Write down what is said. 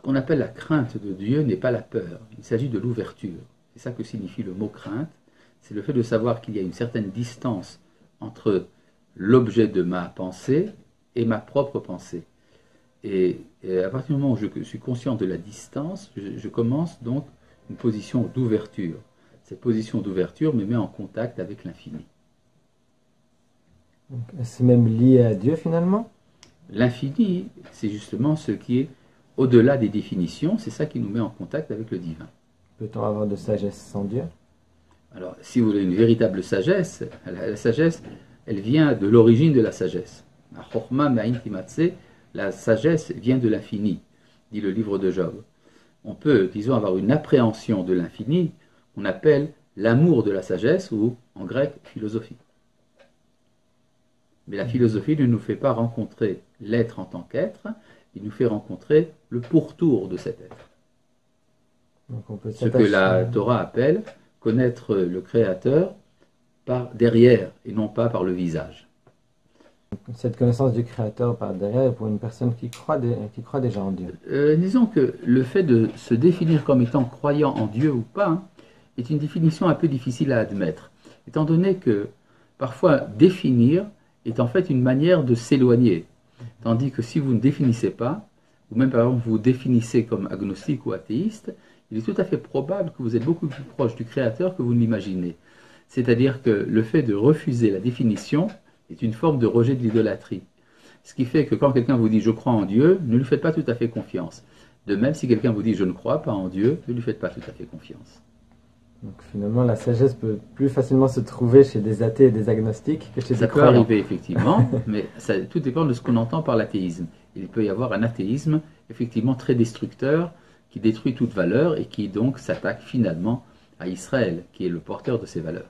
qu'on appelle la crainte de Dieu n'est pas la peur, il s'agit de l'ouverture. C'est ça que signifie le mot crainte, c'est le fait de savoir qu'il y a une certaine distance entre l'objet de ma pensée et ma propre pensée. Et à partir du moment où je suis conscient de la distance, je commence donc une position d'ouverture. Cette position d'ouverture me met en contact avec l'infini. C'est même lié à Dieu finalement? L'infini, c'est justement ce qui est au-delà des définitions, c'est ça qui nous met en contact avec le divin. Peut-on avoir de sagesse sans Dieu? Alors, si vous voulez une véritable sagesse, la sagesse, elle vient de l'origine de la sagesse. La sagesse vient de l'infini, dit le livre de Job. On peut, disons, avoir une appréhension de l'infini, on appelle l'amour de la sagesse, ou en grec, philosophie. Mais la philosophie ne nous fait pas rencontrer l'être en tant qu'être, il nous fait rencontrer le pourtour de cet être. Donc on peut ce que la Torah appelle connaître le Créateur par derrière et non pas par le visage. Cette connaissance du Créateur par derrière pour une personne qui croit déjà en Dieu. Disons que le fait de se définir comme étant croyant en Dieu ou pas est une définition un peu difficile à admettre, étant donné que parfois définir est en fait une manière de s'éloigner, tandis que si vous ne définissez pas, ou même par exemple vous vous définissez comme agnostique ou athéiste, il est tout à fait probable que vous êtes beaucoup plus proche du Créateur que vous ne l'imaginez. C'est-à-dire que le fait de refuser la définition est une forme de rejet de l'idolâtrie. Ce qui fait que quand quelqu'un vous dit « je crois en Dieu », ne lui faites pas tout à fait confiance. De même, si quelqu'un vous dit « je ne crois pas en Dieu », ne lui faites pas tout à fait confiance. Donc finalement, la sagesse peut plus facilement se trouver chez des athées et des agnostiques que chez des croyants. Ça peut arriver effectivement, mais tout dépend de ce qu'on entend par l'athéisme. Il peut y avoir un athéisme effectivement très destructeur, qui détruit toute valeur et qui donc s'attaque finalement à Israël, qui est le porteur de ces valeurs.